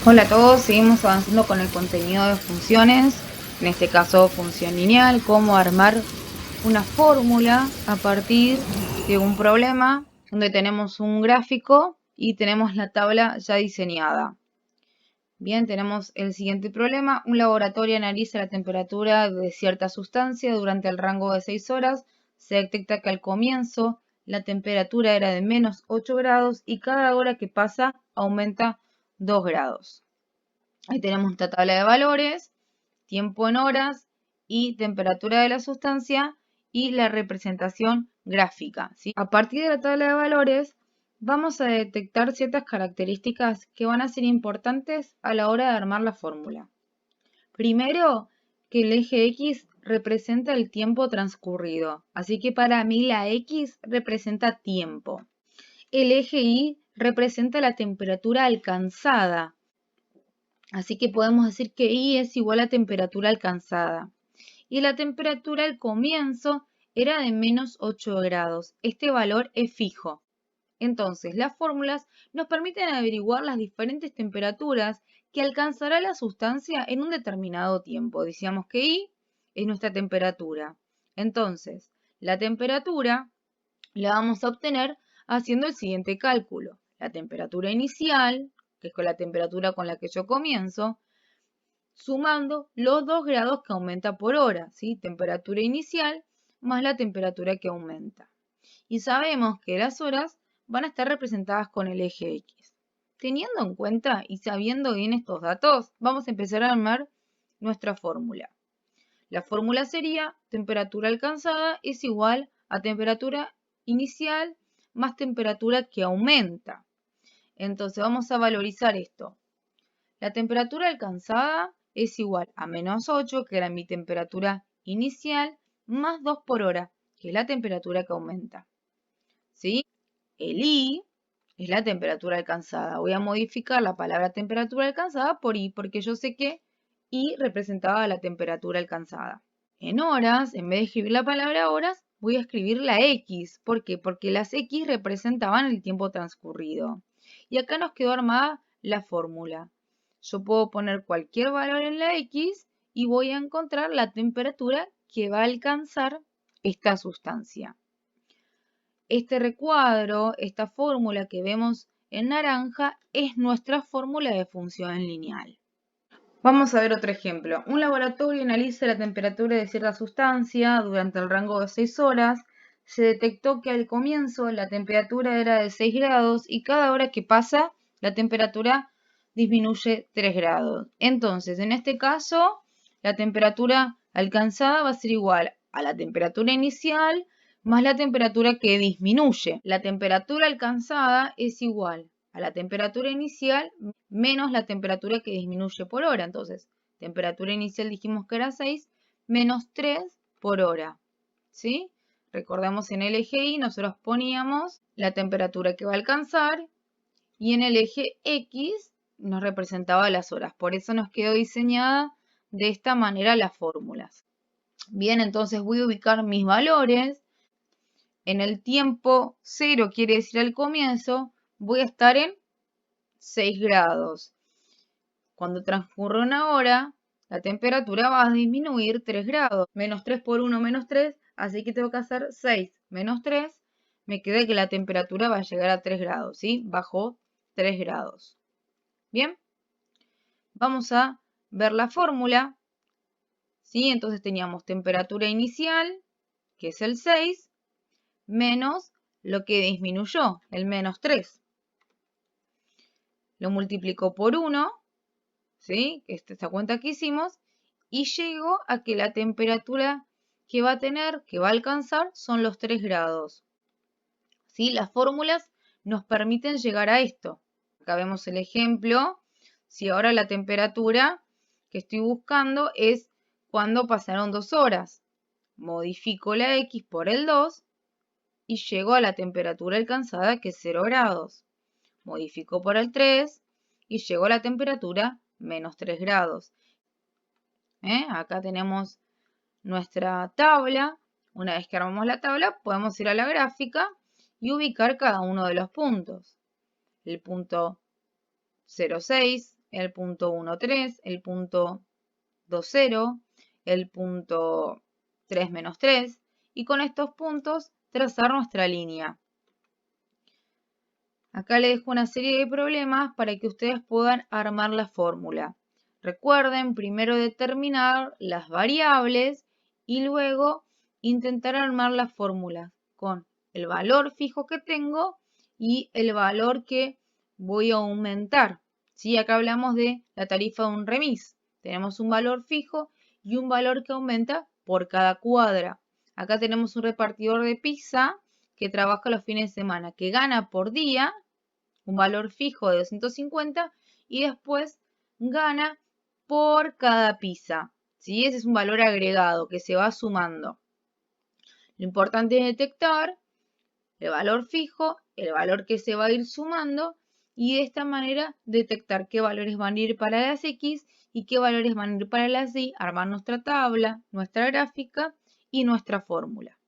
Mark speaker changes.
Speaker 1: Hola a todos, seguimos avanzando con el contenido de funciones, en este caso función lineal, cómo armar una fórmula a partir de un problema donde tenemos un gráfico y tenemos la tabla ya diseñada. Bien, tenemos el siguiente problema. Un laboratorio analiza la temperatura de cierta sustancia durante el rango de 6 horas. Se detecta que al comienzo la temperatura era de menos 8 grados y cada hora que pasa aumenta 2 grados. Ahí tenemos esta tabla de valores, tiempo en horas y temperatura de la sustancia y la representación gráfica, ¿sí? A partir de la tabla de valores vamos a detectar ciertas características que van a ser importantes a la hora de armar la fórmula. Primero, que el eje X representa el tiempo transcurrido, así que para mí la X representa tiempo. El eje Y representa la temperatura alcanzada, así que podemos decir que I es igual a temperatura alcanzada. Y la temperatura al comienzo era de menos 8 grados. Este valor es fijo. Entonces, las fórmulas nos permiten averiguar las diferentes temperaturas que alcanzará la sustancia en un determinado tiempo. Decíamos que I es nuestra temperatura. Entonces, la temperatura la vamos a obtener haciendo el siguiente cálculo. La temperatura inicial, que es con la temperatura con la que yo comienzo, sumando los 2 grados que aumenta por hora, ¿sí? Temperatura inicial más la temperatura que aumenta. Y sabemos que las horas van a estar representadas con el eje X. Teniendo en cuenta y sabiendo bien estos datos, vamos a empezar a armar nuestra fórmula. La fórmula sería temperatura alcanzada es igual a temperatura inicial más temperatura que aumenta. Entonces vamos a valorizar esto. La temperatura alcanzada es igual a menos 8, que era mi temperatura inicial, más 2 por hora, que es la temperatura que aumenta. ¿Sí? El I es la temperatura alcanzada. Voy a modificar la palabra temperatura alcanzada por I, porque yo sé que I representaba la temperatura alcanzada. En horas, en vez de escribir la palabra horas, voy a escribir la X. ¿Por qué? Porque las X representaban el tiempo transcurrido. Y acá nos quedó armada la fórmula. Yo puedo poner cualquier valor en la X y voy a encontrar la temperatura que va a alcanzar esta sustancia. Este recuadro, esta fórmula que vemos en naranja, es nuestra fórmula de función lineal. Vamos a ver otro ejemplo. Un laboratorio analiza la temperatura de cierta sustancia durante el rango de 6 horas. Se detectó que al comienzo la temperatura era de 6 grados y cada hora que pasa la temperatura disminuye 3 grados. Entonces, en este caso, la temperatura alcanzada va a ser igual a la temperatura inicial más la temperatura que disminuye. La temperatura alcanzada es igual a la temperatura inicial menos la temperatura que disminuye por hora. Entonces, temperatura inicial dijimos que era 6, menos 3 por hora. ¿Sí? Recordemos en el eje Y nosotros poníamos la temperatura que va a alcanzar y en el eje X nos representaba las horas. Por eso nos quedó diseñada de esta manera las fórmulas. Bien, entonces voy a ubicar mis valores. En el tiempo 0 quiere decir al comienzo, voy a estar en 6 grados. Cuando transcurre una hora, la temperatura va a disminuir 3 grados. Menos 3 por 1, menos 3, así que tengo que hacer 6 menos 3. Me queda que la temperatura va a llegar a 3 grados, ¿sí? Bajó 3 grados. Bien, vamos a ver la fórmula, ¿sí? Entonces teníamos temperatura inicial, que es el 6, menos lo que disminuyó, el menos 3. Lo multiplico por 1, ¿sí? Esta cuenta que hicimos, y llego a que la temperatura que va a tener, que va a alcanzar, son los 3 grados. ¿Sí? Las fórmulas nos permiten llegar a esto. Acá vemos el ejemplo. Si ahora la temperatura que estoy buscando es cuando pasaron 2 horas. Modifico la X por el 2 y llego a la temperatura alcanzada, que es 0 grados. Modifico por el 3 y llego a la temperatura menos 3 grados. Acá tenemos nuestra tabla. Una vez que armamos la tabla, podemos ir a la gráfica y ubicar cada uno de los puntos. El punto 0,6 el punto 1, 3, el punto 2, 0, el punto 3 menos 3, y con estos puntos trazar nuestra línea. Acá les dejo una serie de problemas para que ustedes puedan armar la fórmula. Recuerden primero determinar las variables y luego intentar armar la fórmula con el valor fijo que tengo y el valor que voy a aumentar. ¿Sí? Acá hablamos de la tarifa de un remis. Tenemos un valor fijo y un valor que aumenta por cada cuadra. Acá tenemos un repartidor de pizza que trabaja los fines de semana, que gana por día un valor fijo de 250 y después gana por cada pizza. ¿Sí? Ese es un valor agregado que se va sumando. Lo importante es detectar el valor fijo, el valor que se va a ir sumando y de esta manera detectar qué valores van a ir para las X y qué valores van a ir para las Y, armar nuestra tabla, nuestra gráfica y nuestra fórmula.